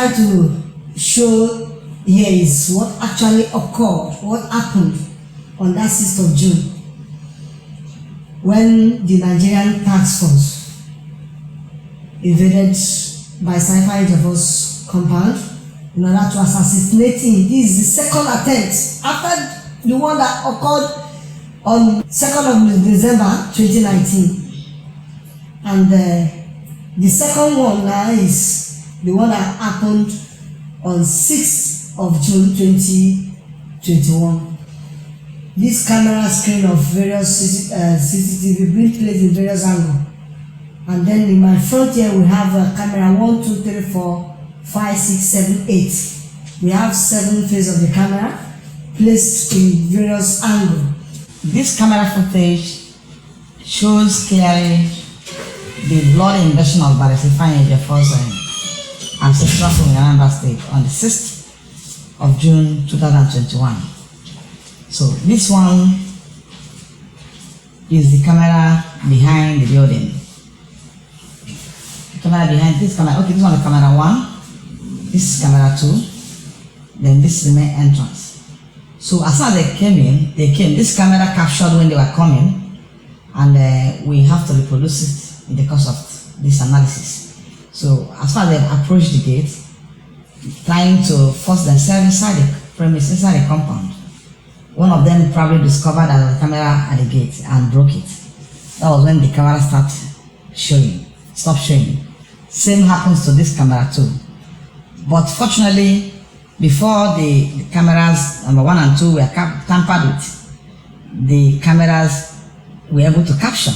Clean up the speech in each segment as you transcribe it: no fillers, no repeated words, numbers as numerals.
try to show here is what actually occurred, what happened on that 6th of June when the Nigerian task force invaded by Saifa Ejiofor's compound in order to assassinate him. This is the second attempt after the one that occurred on 2nd of December 2019. And the second one now is the one that happened on 6th of June 2021. This camera screen of various CCTV being placed in various angles. And then in my front here we have a camera 1, 2, 3, 4, 5, 6, 7, 8. We have 7 faces of the camera placed in various angles. This camera footage shows clearly the bloody invasion of Barrister Ifeanyi Ejiofor's ancestral home in Anambra State on the 6th of June 2021. So this one is the camera behind the building. The camera behind this camera, okay, this one is camera 1, this is camera 2, then this is the main entrance. So as soon as they came, this camera captured when they were coming, and we have to reproduce it in the course of this analysis. So as far as they approached the gate, trying to force themselves inside the premise, inside the compound, one of them probably discovered that there was a camera at the gate and broke it. That was when the camera stopped showing. Same happens to this camera too. But fortunately, before the cameras number 1 and 2 were tampered with, the cameras were able to capture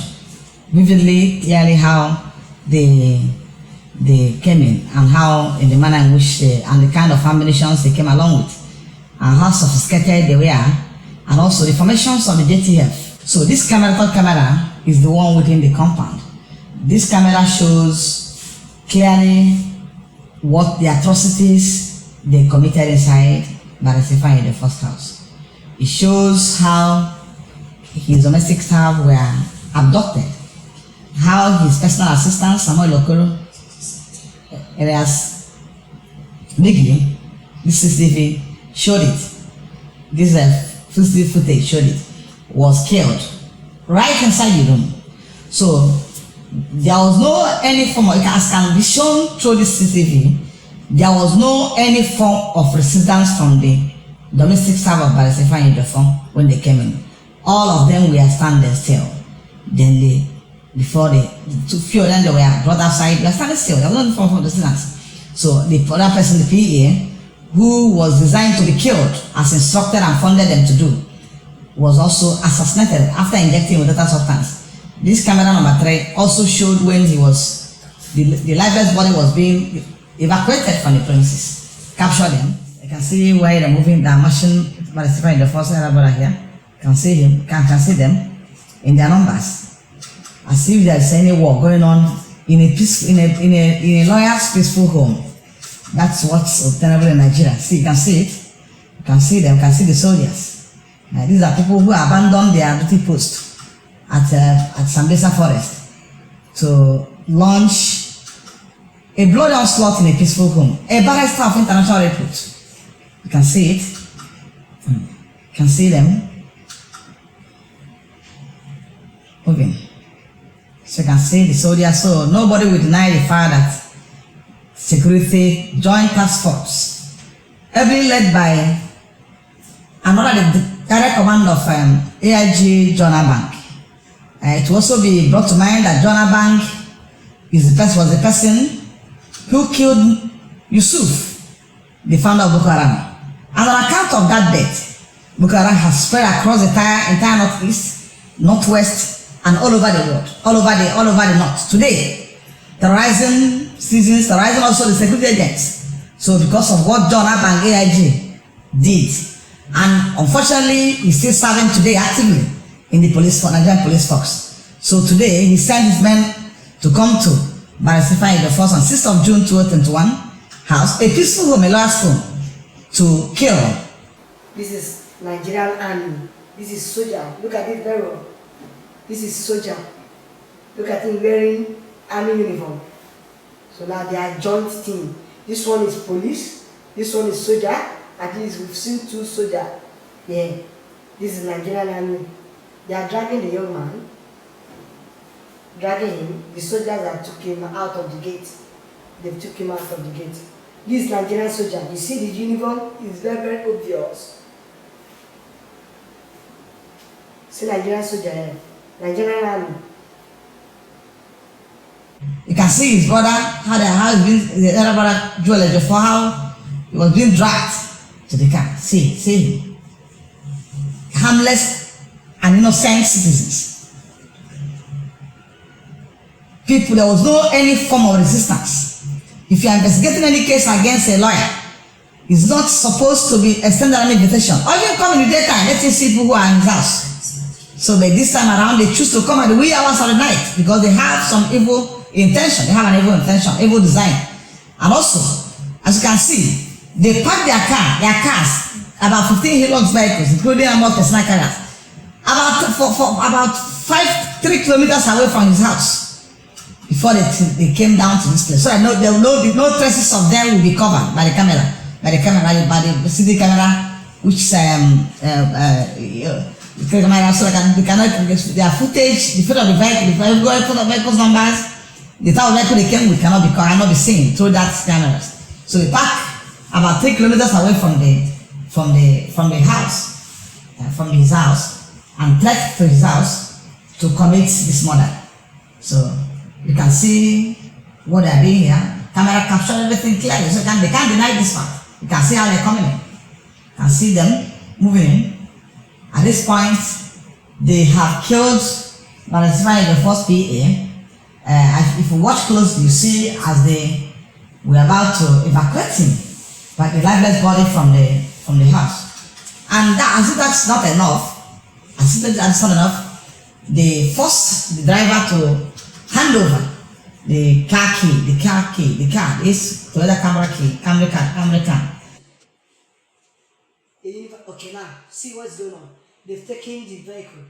vividly, clearly how they came in, and how, in the manner in which and the kind of ammunitions they came along with, and how sophisticated they were, and also the formations of the JTF. So this camera is the one within the compound. This camera shows clearly what the atrocities they committed inside Barrister Ifeanyi Ejiofor's house. It shows how his domestic staff were abducted, how his personal assistant Samuel Okoro, Elias Nigli, this CCTV showed it. This CCTV footage showed it, was killed right inside the room. So there was no any form of, as can be shown through this CCTV, there was no any form of resistance from the domestic staff of Barrister Ifeanyi Ejiofor when they came in. All of them were standing still. Then before the few of them they were brought outside, they were standing still. There was no form of resistance. So the other person, the PA, who was designed to be killed as instructed and funded them to do, was also assassinated after injecting with lethal substance. This camera number 3 also showed when he was, the lifeless body was being evacuated from the premises. Captured him. You can see where they're moving, they're marching Barrister Ifeanyi Ejiofor's brother here. You can see him, can see them in their numbers. As if there's any war going on in a lawyer's peaceful home. That's what's obtainable in Nigeria. See, you can see it. You can see them, you can see the soldiers. These are people who abandoned their duty post at Sambisa Forest to launch a bloody onslaught in a peaceful home. A barrister of international repute. You can see it. You can see them moving. So you can see the soldiers. So nobody will deny the fact that Security Joint Task Force, heavily led by another direct command of AIG John Abang. It will also be brought to mind that John Abang was the person who killed Yusuf, the founder of Boko Haram. And on account of that death, Boko Haram has spread across the entire northeast, northwest, and all over the world, all over the north. Today, terrorizing citizens, terrorizing also the security agents. So because of what John Abang AIG did, and unfortunately he's still serving today actively in the Nigerian police force. So today he sent his men to come to Barrister Ifeanyi Ejiofor on 6th of June 2021 house, a peaceful home, a lawyer's home, to kill. This is Nigerian army. This is soldier. Look at this very well. This is soldier. Look at him wearing army uniform. So now they are joint team. This one is police, this one is soldier. At least we've seen 2 soldiers. Yeah, this is Nigerian army. They are dragging the young man, dragging him. The soldiers that took him out of the gate, they took him out of the gate. This Nigerian soldier, you see the uniform is very, very obvious. See Nigerian soldier here, Nigerian army. You can see his brother, how the elder brother Joel Ejiofor, how he was being dragged to the car. See him. Harmless and innocent citizens. People, there was no any form of resistance. If you are investigating any case against a lawyer, it's not supposed to be extended an invitation. Or even come in the daytime, let you see people who are in his house. So by this time around, they choose to come at the wee hours of the night because they have some evil intention. They have an evil intention, evil design. And also, as you can see, they park their cars, about 15 Hilux vehicles, including more personal carriers, about 3 kilometers away from his house before they came down to this place. So that no traces of them will be covered by the camera, by the CD camera, which camera, so they cannot their footage, the footage of the vehicle, the vehicle's numbers, the type of vehicle they came with cannot be seen through that cameras. So they park about 3 kilometers away from the house, from his house, and trek to his house to commit this murder. So you can see what they are doing here. Camera captured everything clearly, so they can't deny this fact. You can see how they're coming in. You can see them moving in. At this point, they have killed Barrister the first PA. If you watch closely, you see as they were about to evacuate him, but the lifeless body from the house. And that, as if that's not enough, they forced the driver to hand over the car, this Toyota Camry car. Okay, now see what's going on. They've taken the vehicle.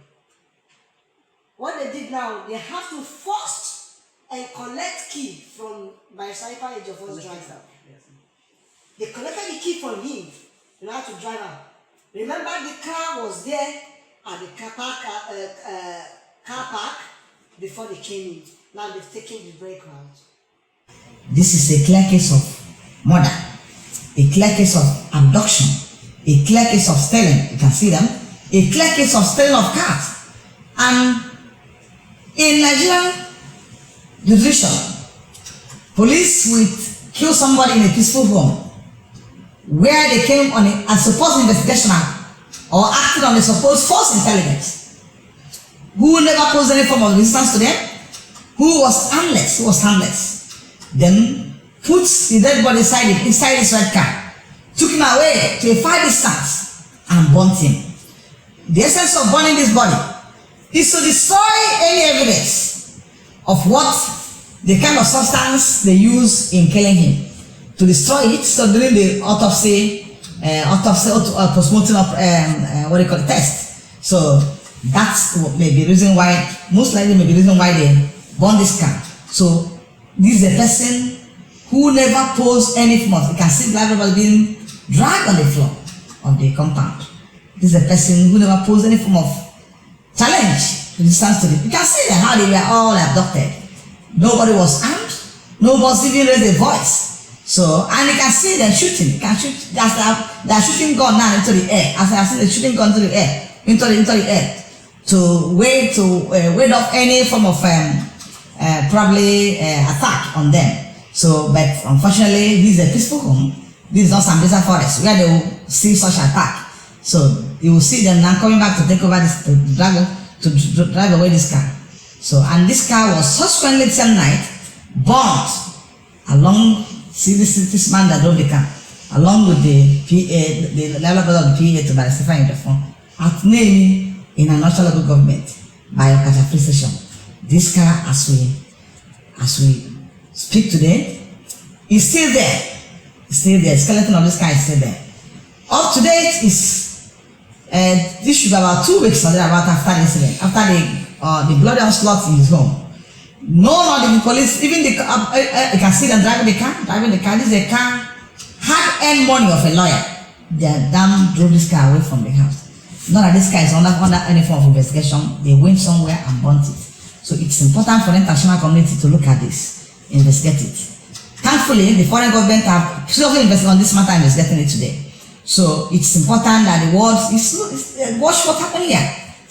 What they did now, they have to first and collect key from Barrister Ejiofor's driver. They collected the key from him in order to drive out. Remember, the car was there at the car park before they came in. Now they've taken the vehicle out. This is a clear case of murder, a clear case of abduction, a clear case of stealing. You can see them. A clear case of stealing of cars. And in Nigerian jurisdiction, police will kill somebody in a peaceful home where they came on a supposed investigation or acted on a supposed false intelligence, who never posed any form of resistance to them, who was harmless, then puts the dead body inside his red car, took him away to a far distance and burnt him. The essence of burning this body is to destroy any evidence of what the kind of substance they use in killing him. To destroy it, so during the autopsy postmortem test. So that's may be reason why, most likely may be reason why they burn this car. So this is a person who never posed any form of, you can see black rubber being dragged on the floor of the compound. This is a person who never posed any form of challenge, resistance to it. You can see that how they were all abducted. Nobody was armed, nobody even raised a voice. So, and you can see them shooting. You can shoot, they are shooting gun now into the air. As I see the shooting gun into the air, to ward off any form of probably attack on them. So, but unfortunately, this is a peaceful home. This is not Sambisa Forest where they will see such attack. So you will see them now coming back to take over this, to drive away this car. So, and this car was subsequently the same night burnt along. See this man that drove the car, along with the PA, the level of the PA to Barrister Ejiofor at Nemi in a national local government by Okata Free Station. This car, as we speak today, is still there. It's still there. The skeleton of this car is still there. Up to date is this should be about 2 weeks or thereabout after the incident, after the bloody onslaught in his home. No, not even police. Even the you can see them driving the car. This is a car. Hard-earned money of a lawyer. They damn drove this car away from the house. Not that this car is under any form of investigation. They went somewhere and burnt it. So it's important for the international community to look at this, investigate it. Thankfully, the foreign government have seriously invested on this matter and is getting it today. So it's important that the world is watch what happened here,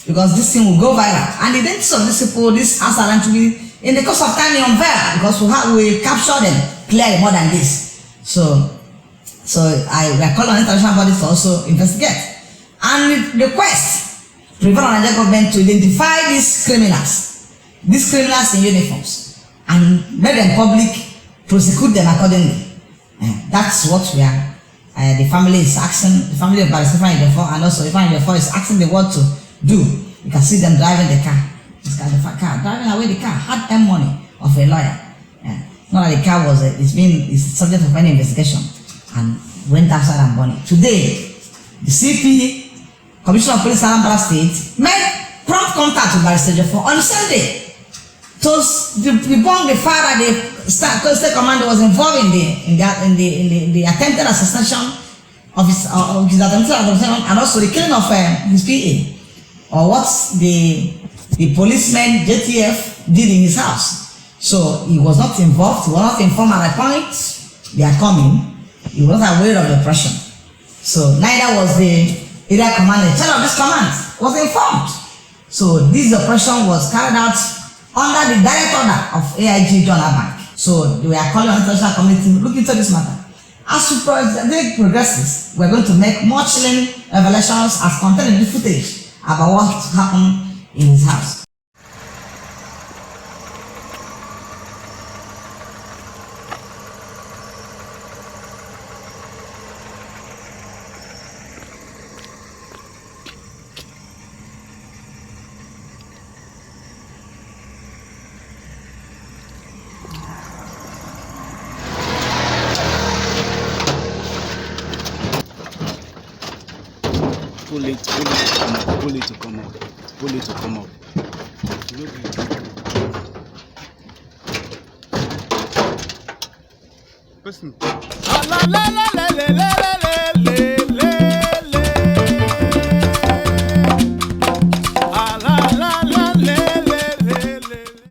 because this thing will go viral. And the identities of these people, this Asalan, to be in the course of time unveiled, because we capture them clearly more than this. So I call on international bodies to also investigate and request prevent Nigerian government to identify these criminals in uniforms, and make them public, prosecute them accordingly. That's what we are. The family is asking, the family of Barrister Ifeanyi Ejiofor, and also Ifeanyi Ejiofor is asking the world to do. You can see them driving the car. This car, driving away the car, hard-earned money of a lawyer. Not that the car was, it's subject of any investigation, and went outside and burned it. Today, the CP, Commissioner of Police Anambra State, made prompt contact with Barrister Ejiofor on Sunday to debunk the fact that the state commander was involved in the attempted assassination of his and also the killing of his PA, or what the policeman JTF did in his house. So he was not involved. He was not informed at the point they are coming. He was not aware of the operation. So neither was the area commander in charge of this command was informed. So this operation was carried out under the direct order of AIG John Abank. So we are calling on the international community to look into this matter. As the day progresses, we are going to make more chilling revelations as contained in the footage about what happened in his house. Pull it to come up. Listen.